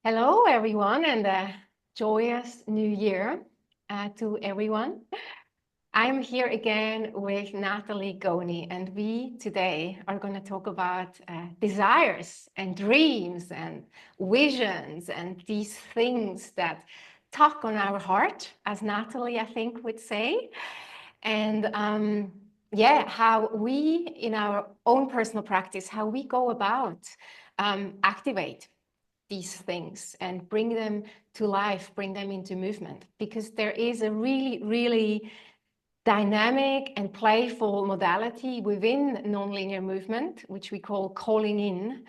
Hello, everyone, and a joyous new year to everyone. I'm here again with Natalie Goni, and we today are going to talk about desires and dreams and visions and these things that tug on our heart, as Natalie, I think, would say. And how we, in our own personal practice, how we go about activate these things and bring them to life, bring them into movement, because there is a really, really dynamic and playful modality within nonlinear movement, which we call calling in,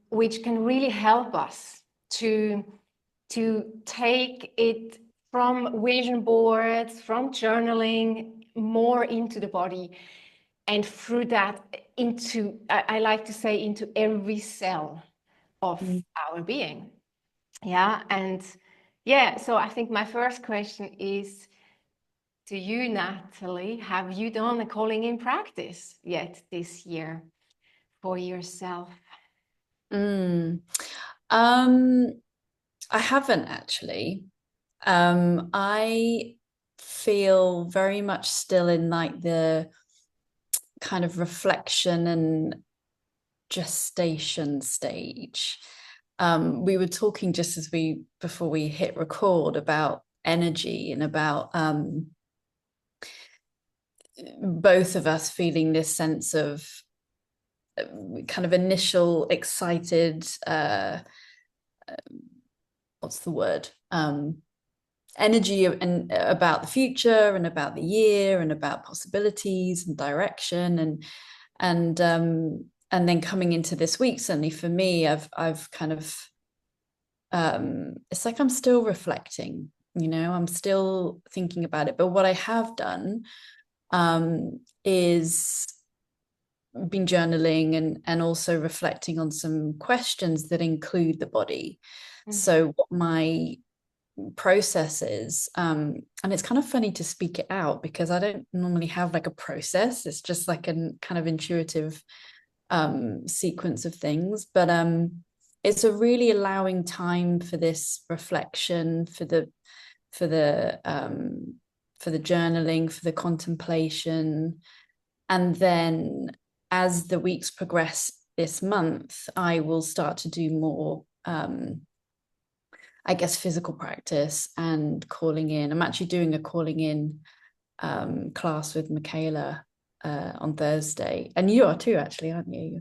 which can really help us to take it from vision boards, from journaling, more into the body, and through that into, I like to say, into every cell of our being. So I think my first question is to you, Natalie. Have you done a calling in practice yet this year for yourself? Mm. Um, I haven't actually. I feel very much still in like the kind of reflection and gestation stage. We were talking just before we hit record about energy and about both of us feeling this sense of kind of initial excited what's the word energy and about the future and about the year and about possibilities and direction and then coming into this week, certainly for me, I've kind of it's like I'm still reflecting, I'm still thinking about it, but what I have done is been journaling and also reflecting on some questions that include the body. So what my process is, and it's kind of funny to speak it out because I don't normally have like a process. It's just like a kind of intuitive sequence of things, but it's a really allowing time for this reflection, for the journaling, for the contemplation. And then as the weeks progress this month, I will start to do more I guess physical practice and calling in. I'm actually doing a calling in class with Michaela on Thursday, and you are too, actually, aren't you?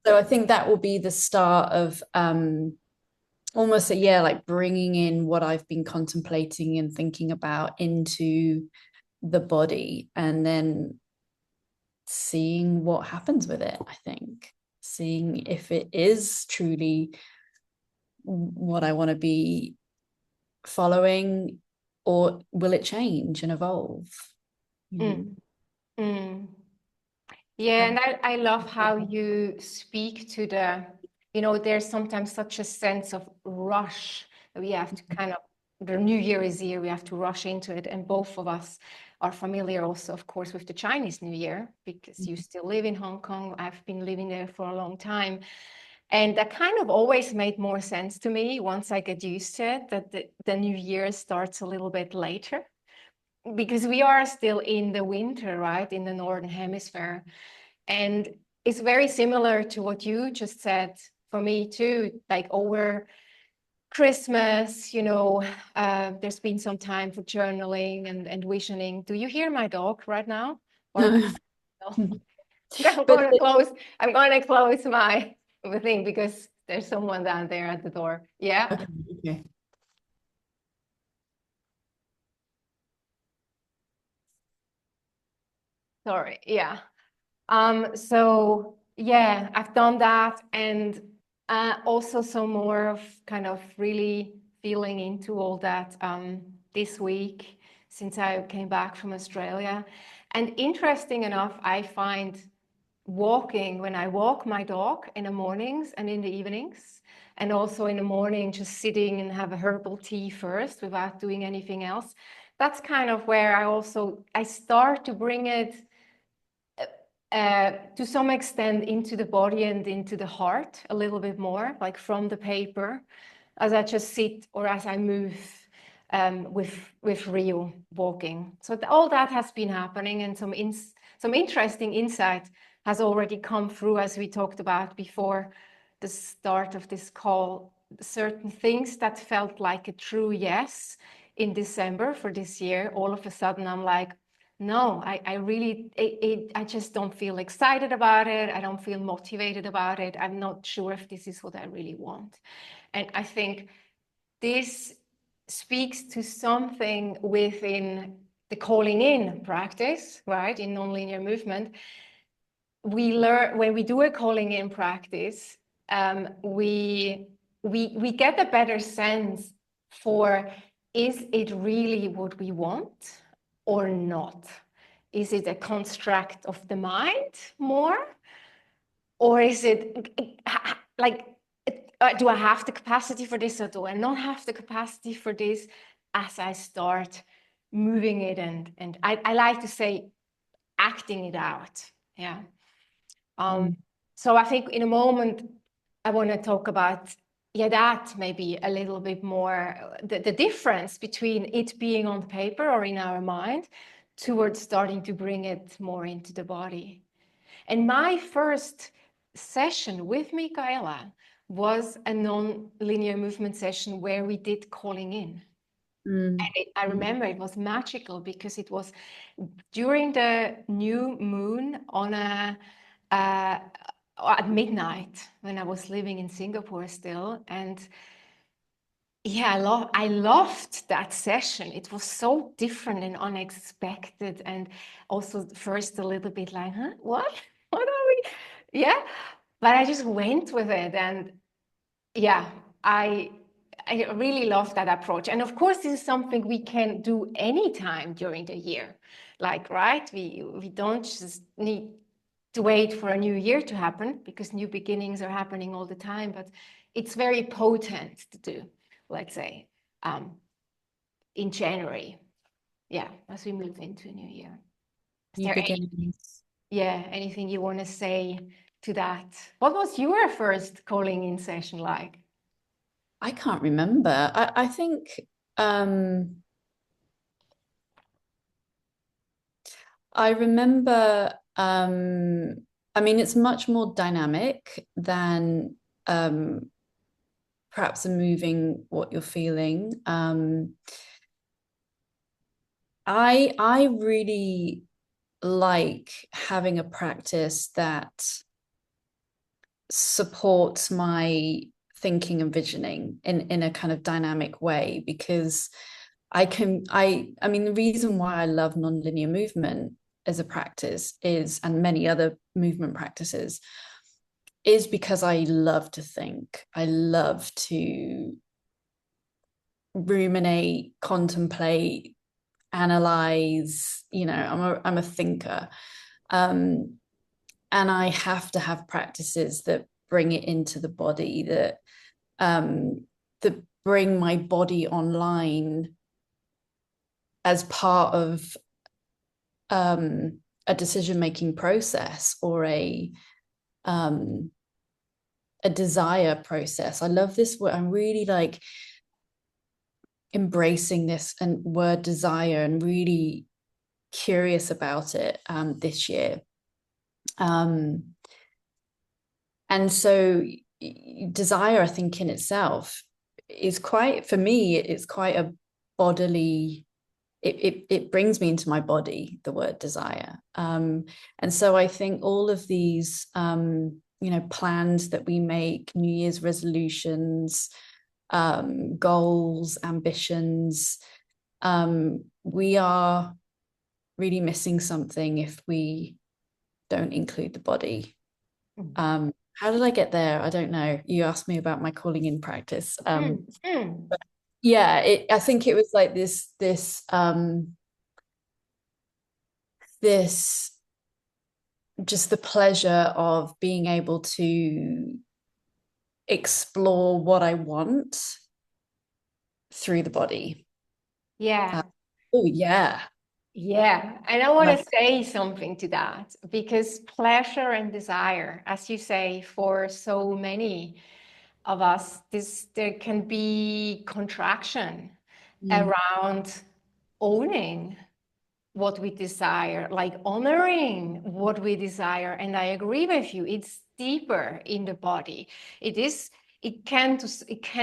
So I think that will be the start of almost a year, like bringing in what I've been contemplating and thinking about into the body, and then seeing what happens with it. I think seeing if it is truly what I want to be following, or will it change and evolve? Mm. Mm. Yeah, and I love how you speak to there's sometimes such a sense of rush that we have to kind of, the new year is here, we have to rush into it. And both of us are familiar also, of course, with the Chinese New Year, because you still live in Hong Kong. I've been living there for a long time. And that kind of always made more sense to me once I get used to it, that the new year starts a little bit later, because we are still in the winter, right, in the Northern Hemisphere. And it's very similar to what you just said for me too, like over Christmas, there's been some time for journaling and visioning. Do you hear my dog right now? Or No. no? But I'm going to close my thing because there's someone down there at the door. Yeah. okay. Sorry. Yeah. So yeah, I've done that, and also some more of kind of really feeling into all that this week since I came back from Australia. And interesting enough, I find when I walk my dog in the mornings and in the evenings, and also in the morning, just sitting and have a herbal tea first without doing anything else. That's kind of where I start to bring it to some extent into the body and into the heart a little bit more, like from the paper, as I just sit or as I move with real walking. So all that has been happening, and some interesting insight has already come through, as we talked about before the start of this call. Certain things that felt like a true yes in December for this year, all of a sudden I'm like, no, I just don't feel excited about it. I don't feel motivated about it. I'm not sure if this is what I really want. And I think this speaks to something within the calling in practice, right? In nonlinear movement, we learn when we do a calling in practice, we get a better sense for, is it really what we want or not? Is it a construct of the mind more? Or is it like, do I have the capacity for this or do I not have the capacity for this as I start moving it and I like to say acting it out. Yeah. So I think in a moment I want to talk about that maybe a little bit more, the difference between it being on paper or in our mind towards starting to bring it more into the body. And my first session with Michaela was a non-linear movement session where we did calling in. And I remember it was magical because it was during the new moon on at midnight when I was living in Singapore still. And yeah, I loved that session. It was so different and unexpected, and also first a little bit like, huh, what? What are we? Yeah, but I just went with it, and yeah, I really love that approach. And of course, this is something we can do anytime during the year. Like, right? We don't just need to wait for a new year to happen because new beginnings are happening all the time, but it's very potent to do, let's say, in January. Yeah, as we move into a new year. Is New there beginnings. anything you want to say to that? What was your first calling in session like? I can't remember. I think I remember I mean it's much more dynamic than perhaps moving what you're feeling. I really like having a practice that supports my thinking and visioning in a kind of dynamic way, because I mean the reason why I love nonlinear movement as a practice is, and many other movement practices, is because I love to think. I love to ruminate, contemplate, analyze. I'm a thinker. And I have to have practices that bring it into the body, that bring my body online as part of a decision-making process or a desire process. I love this word. I'm really like embracing this and word desire and really curious about it this year. And so desire, I think, in itself is quite, for me, it's quite a bodily, it brings me into my body, the word desire. And so I think all of these, plans that we make, New Year's resolutions, goals, ambitions, we are really missing something if we don't include the body. How did I get there? I don't know. You asked me about my calling in practice. But yeah, I think it was like this just the pleasure of being able to explore what I want through the body. Yeah. Oh yeah. Yeah, and I want Like, to say something to that because pleasure and desire, as you say, for so many of us, there can be contraction mm, around owning what we desire, like honoring what we desire. And I agree with you, it's deeper in the body. It is, it can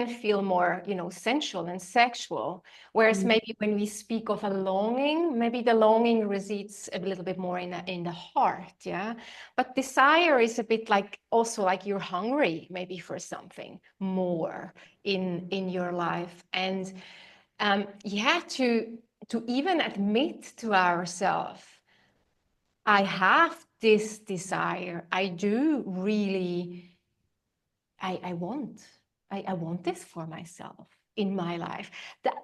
feel more, sensual and sexual. Whereas mm, maybe when we speak of a longing, maybe the longing resides a little bit more in the heart, yeah. But desire is a bit like also like you're hungry maybe for something more in your life. And yeah, to even admit to ourselves, I have this desire. I do really, I want, I want this for myself in my life.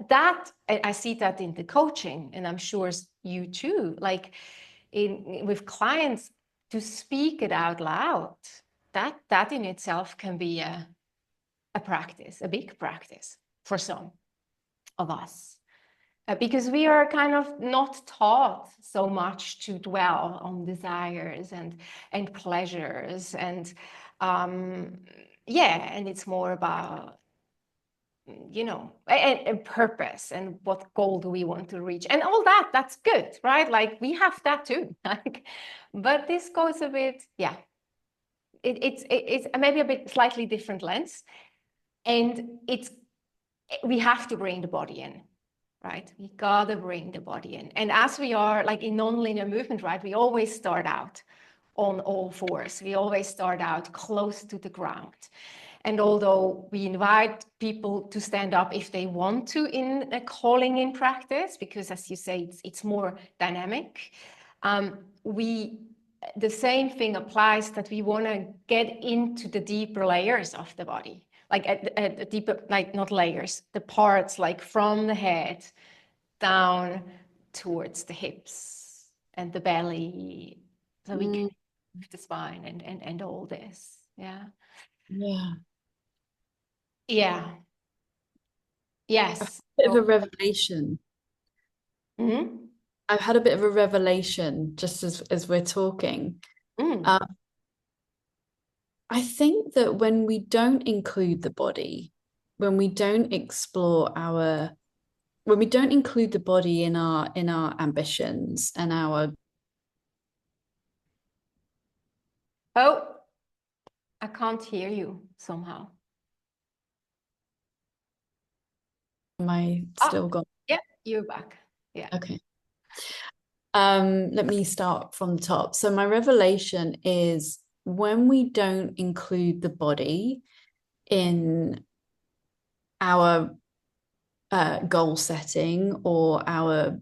That I see that in the coaching, and I'm sure you too. Like with clients, to speak it out loud. That in itself can be a practice, a big practice for some of us. Because we are kind of not taught so much to dwell on desires and pleasures and yeah, and it's more about and purpose and what goal do we want to reach and all that. That's good, right? Like we have that too. Like, but this goes a bit, yeah. It's maybe a bit slightly different lens, and we have to bring the body in, right? We gotta bring the body in. And as we are like in non-linear movement, right, we always start out on all fours. We always start out close to the ground. And although we invite people to stand up if they want to in a calling in practice, because as you say, it's more dynamic, we the same thing applies that we want to get into the deeper layers of the body, like at deeper, like not layers, the parts like from the head down towards the hips and the belly, so we can mm, move the spine and all this. Yeah. yeah. Yeah. Yes. Bit of So, a revelation. mhm. I've had a bit of a revelation just as we're talking. Mm. Um, I think that when we don't include the body, when we don't explore our, when we don't include the body in our ambitions and our, Oh, I can't hear you somehow. am I Ah, still gone? yeah, you're back. Yeah. Okay. Let me start from the top. So my revelation is when we don't include the body in our goal setting or our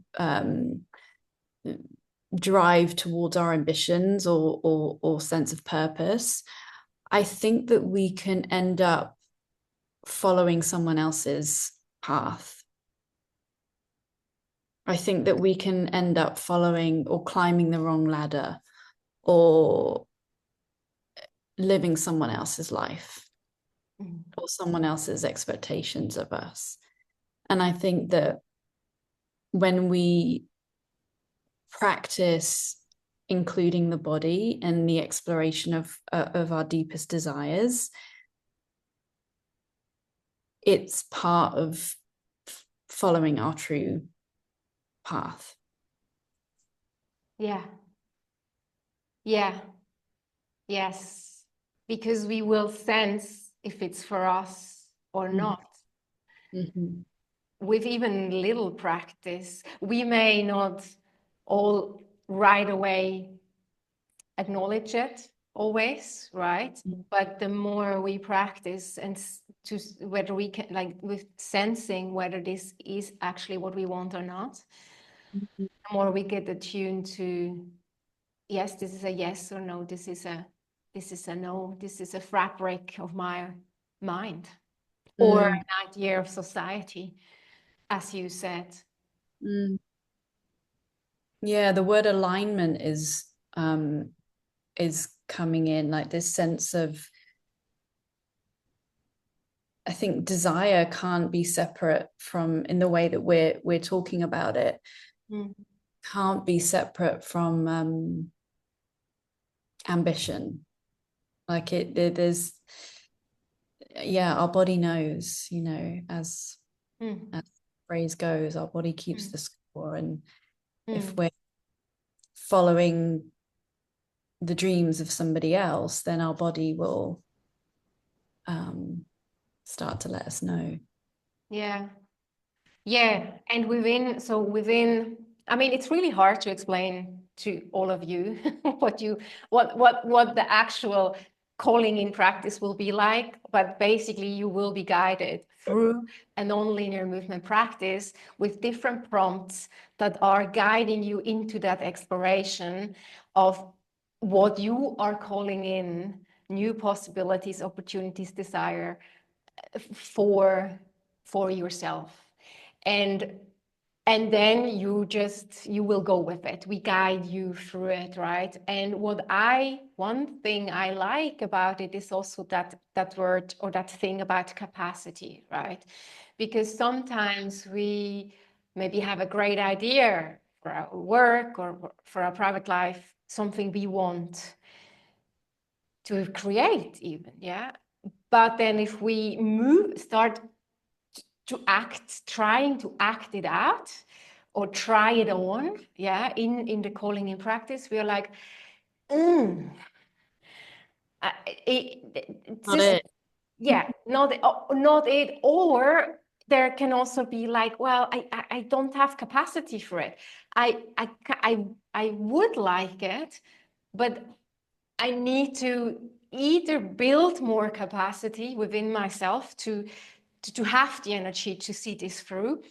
drive towards our ambitions or sense of purpose, I think that we can end up following someone else's path. I think that we can end up following or climbing the wrong ladder or living someone else's life Mm. or someone else's expectations of us. And I think that when we practice including the body and the exploration of our deepest desires, it's part of following our true path. Yeah. Yeah. Yes. Because we will sense if it's for us or not. Mm-hmm. With even little practice, we may not all right away acknowledge it always, right? But the more we practice and to whether we can, like with sensing whether this is actually what we want or not, Mm-hmm. the more we get attuned to, yes, this is a yes or no, this is a no, this is a fabric of my mind or Mm, an idea of society, as you said. mm. Yeah, the word alignment is coming in, like this sense of, I think desire can't be separate from in the way that we're talking about it. Mm. can't be separate from ambition. Like there's, yeah, our body knows, as the phrase goes, our body keeps the score. And if we're following the dreams of somebody else, then our body will start to let us know. Yeah. Yeah. And within, I mean, it's really hard to explain to all of you what the actual calling in practice will be like, but basically you will be guided through a non-linear movement practice with different prompts that are guiding you into that exploration of what you are calling in, new possibilities, opportunities, desire for yourself. And then you will go with it. We guide you through it, right? And one thing I like about it is also that word or that thing about capacity, right? Because sometimes we maybe have a great idea for our work or for our private life, something we want to create even, yeah. But then if we start trying to act it out or try it on, yeah, in the calling in practice, we are like, it's Not just, it. yeah, not it. Or there can also be like, well, I don't have capacity for it. I would like it, but I need to either build more capacity within myself to have the energy to see this through,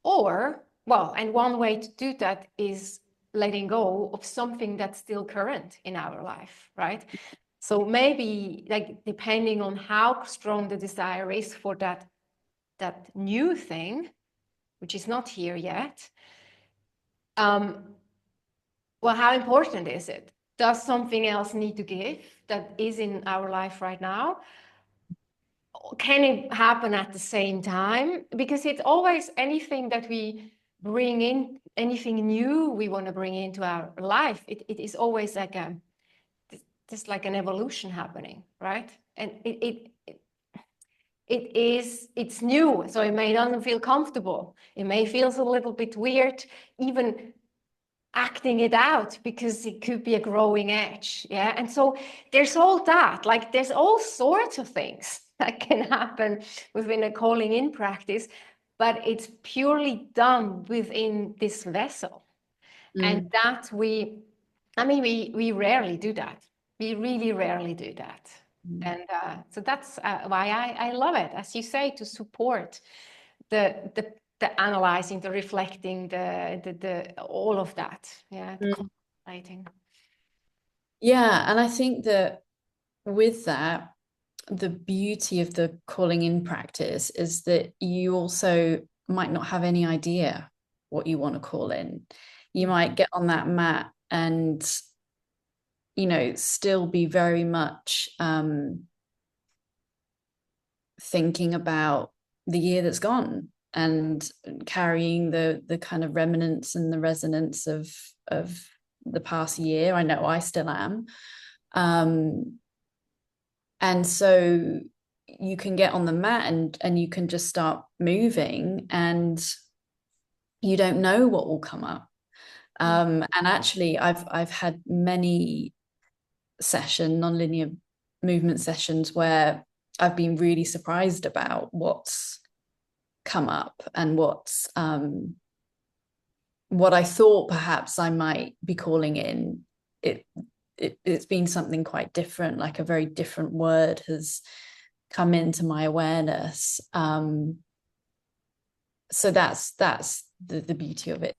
or, well, and one way to do that is letting go of something that's still current in our life, right? So maybe, like, depending on how strong the desire is for that new thing, which is not here yet, well, how important is it? Does something else need to give that is in our life right now? Can it happen at the same time? Because it's always anything that we bring in, anything new we want to bring into our life, it is always like just like an evolution happening, right? And it's new, so it may not feel comfortable. It may feel a little bit weird, even acting it out, because it could be a growing edge. Yeah. And so there's all that, like there's all sorts of things that can happen within a calling in practice, but it's purely done within this vessel. And that we rarely do that. We really rarely do that. And so that's why I love it, as you say, to support the analyzing, the reflecting, the all of that. Yeah, the contemplating. Yeah, and I think that with that, the beauty of the calling in practice is that you also might not have any idea what you want to call in. You might get on that mat and, still be very much thinking about the year that's gone and carrying the kind of remnants and the resonance of the past year. I know I still am. And so you can get on the mat and you can just start moving, and you don't know what will come up. And actually I've had many nonlinear movement sessions where I've been really surprised about what's come up and what I thought perhaps I might be calling in. It's been something quite different, like a very different word has come into my awareness. So that's the beauty of it.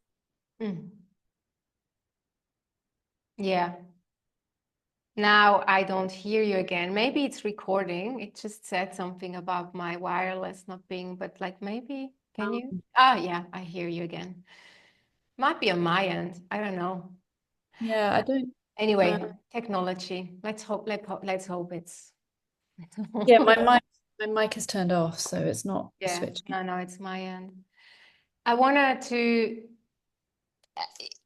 Yeah. Now I don't hear you again. Maybe it's recording. It just said something about my wireless not being, but like maybe, can you? Yeah, I hear you again. Might be on my end. I don't know. Yeah, I don't. Anyway, technology. Let's hope it's. Yeah, my mic is turned off, so it's not Yeah, switching. no, it's my end. I wanted to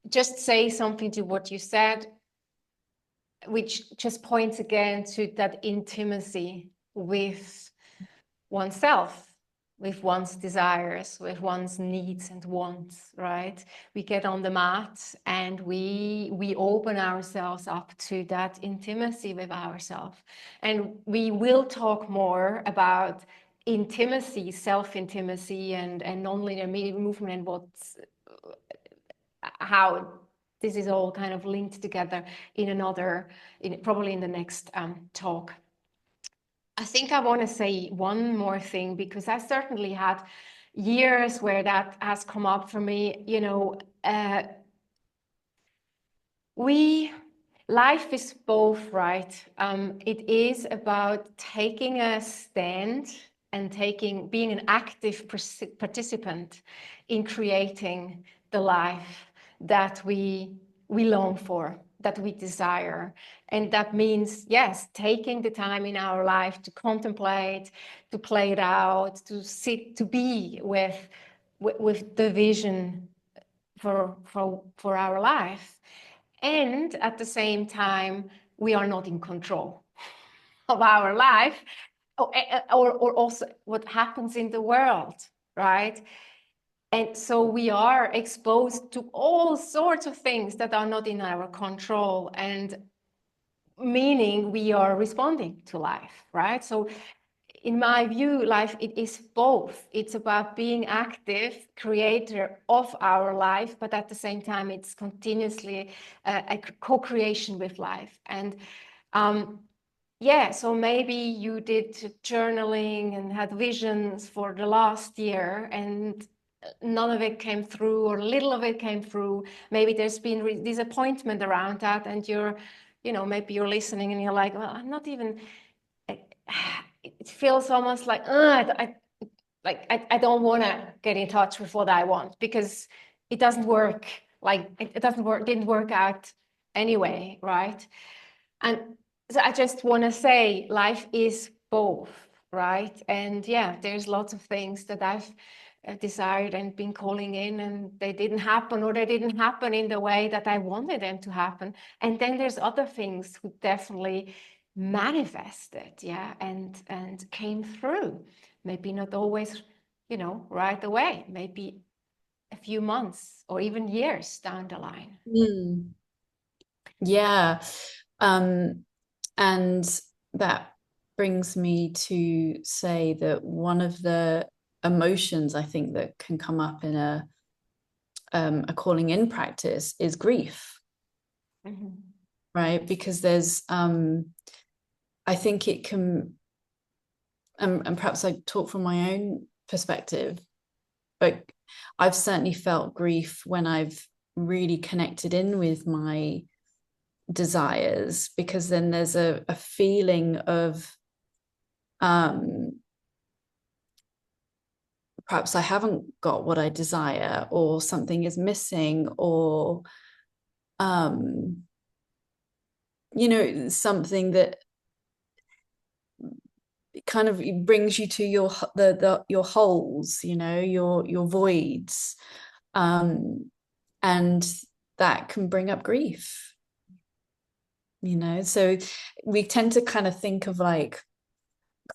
just say something to what you said, which just points again to that intimacy with oneself, with one's desires, with one's needs and wants, right? We get on the mat and we open ourselves up to that intimacy with ourselves. And we will talk more about intimacy, self-intimacy and non-linear movement and what's how this is all kind of linked together in another, probably in the next talk. I think I want to say one more thing, because I certainly had years where that has come up for me. You know, life is both, right? It is about taking a stand and being an active participant in creating the life that we long for, that we desire. And that means, yes, taking the time in our life to contemplate, to play it out, to sit, to be with the vision for our life. And at the same time, we are not in control of our life, or also what happens in the world, right? And so we are exposed to all sorts of things that are not in our control, and meaning we are responding to life, right? So in my view, life, it is both. It's about being active creator of our life, but at the same time, it's continuously a co-creation with life. And yeah, so maybe you did journaling and had visions for the last year and none of it came through, or little of it came through. Maybe there's been disappointment around that, and maybe you're listening and you're like, well, I'm not even, it feels almost like, I don't want to get in touch with what I want, because it doesn't work. Like it didn't work out anyway, right? And so I just want to say life is both, right? And yeah, there's lots of things that I've desired and been calling in, and they didn't happen, or they didn't happen in the way that I wanted them to happen. And then there's other things who definitely manifested, yeah, and came through. Maybe not always, right away, maybe a few months or even years down the line. Yeah. And that brings me to say that one of the emotions I think that can come up in a calling in practice is grief. Mm-hmm. Right? Because there's I think it can, and perhaps I talk from my own perspective, but I've certainly felt grief when I've really connected in with my desires, because then there's a feeling of perhaps I haven't got what I desire, or something is missing, or something that kind of brings you to your holes, your voids, and that can bring up grief. So we tend to kind of think of like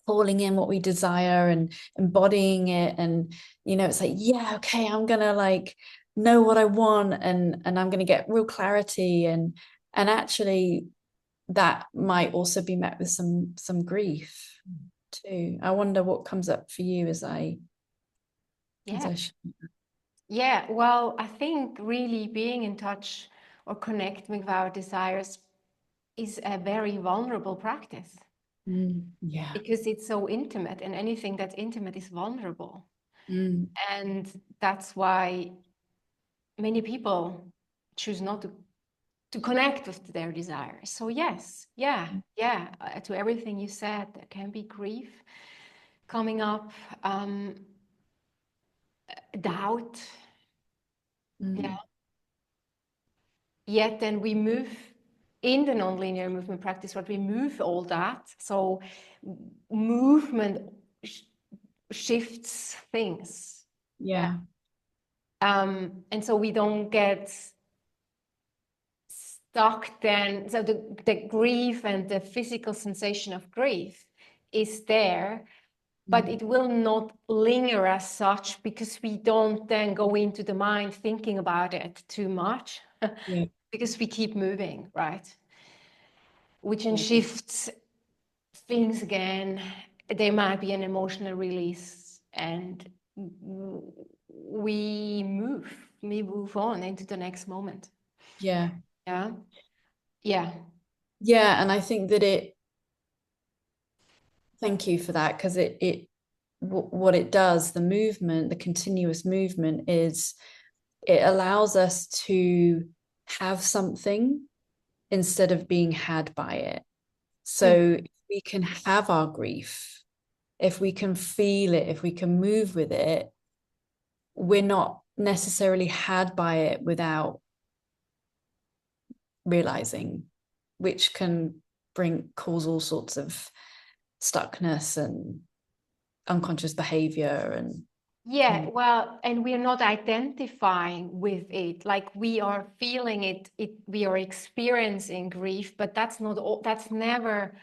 calling in what we desire and embodying it, and it's like, yeah, okay, I'm gonna like know what I want, and I'm gonna get real clarity, and actually that might also be met with some grief too. I wonder what comes up for you as I yeah, well, I think really being in touch or connecting with our desires is a very vulnerable practice. Yeah. Because it's so intimate, and anything that's intimate is vulnerable. And that's why many people choose not to connect with their desires. So yes, to everything you said, there can be grief coming up, doubt. Yeah. Yet then we move in the nonlinear movement practice, what we move all that. So movement shifts things. Yeah. And so we don't get stuck then. So the grief and the physical sensation of grief is there, but it will not linger as such because we don't then go into the mind thinking about it too much because we keep moving, right? Which then shifts things again. There might be an emotional release and we move on into the next moment. Yeah. Yeah. Yeah. Yeah. And I think that thank you for that, because what it does, the movement, the continuous movement, is it allows us to have something instead of being had by it. So if we can have our grief, if we can feel it, if we can move with it, we're not necessarily had by it without realizing, which can cause all sorts of stuckness and unconscious behavior. And yeah, well, and we're not identifying with it, like we are feeling it, we are experiencing grief, but that's not all, that's never,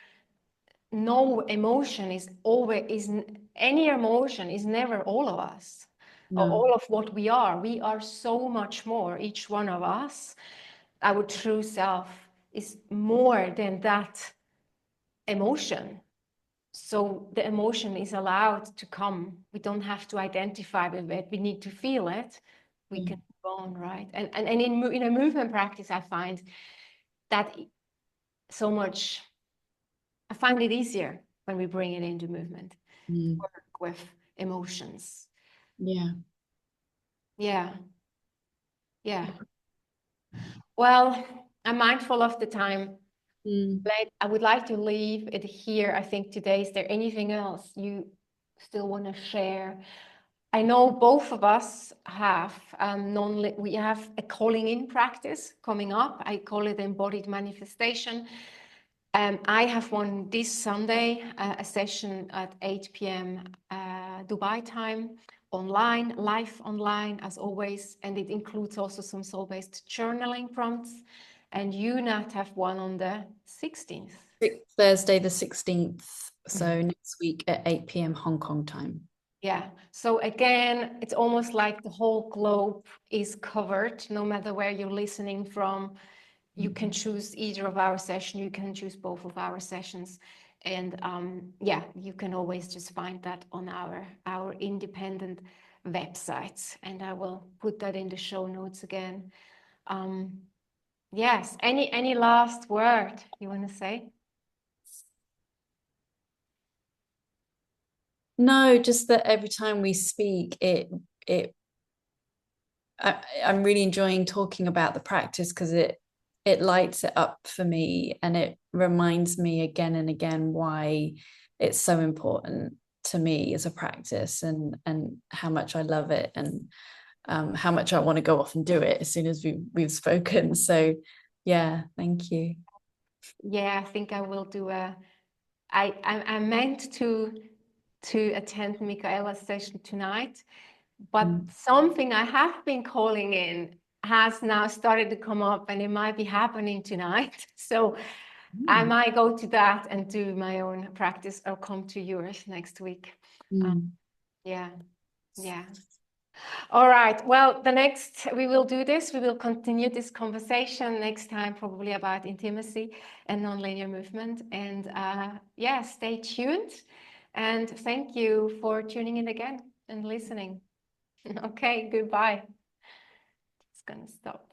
no emotion is always, any emotion is never all of us, or no. all of what we are. We are so much more, each one of us. Our true self is more than that emotion. So the emotion is allowed to come. We don't have to identify with it. We need to feel it. We can move on, right? And in a movement practice, I find that so much, I find it easier when we bring it into movement, work with emotions. Yeah. Yeah. Yeah. Well, I'm mindful of the time. I would like to leave it here. I think today, is there anything else you still want to share? I know both of us have we have a calling in practice coming up. I call it embodied manifestation. I have one this Sunday, a session at 8 p.m. Dubai time, online, live online as always, and it includes also some soul-based journaling prompts. And you, Nat, have one on the 16th. Thursday the 16th, so next week at 8 p.m. Hong Kong time. Yeah, so again, it's almost like the whole globe is covered, no matter where you're listening from. You can choose either of our sessions, you can choose both of our sessions. And yeah, you can always just find that on our independent websites. And I will put that in the show notes again. Yes, any last word you want to say? No, just that every time we speak, I'm really enjoying talking about the practice, because it lights it up for me, and it reminds me again and again why it's so important to me as a practice, and how much I love it, and how much I want to go off and do it as soon as we've spoken. So yeah, thank you. Yeah, I think I will do I meant to attend Michaela's session tonight, but something I have been calling in has now started to come up, and it might be happening tonight. So I might go to that and do my own practice, or come to yours next week. Yeah, yeah. All right. Well, we will do this. We will continue this conversation next time, probably about intimacy and nonlinear movement. And yeah, stay tuned. And thank you for tuning in again and listening. Okay, goodbye. It's gonna stop.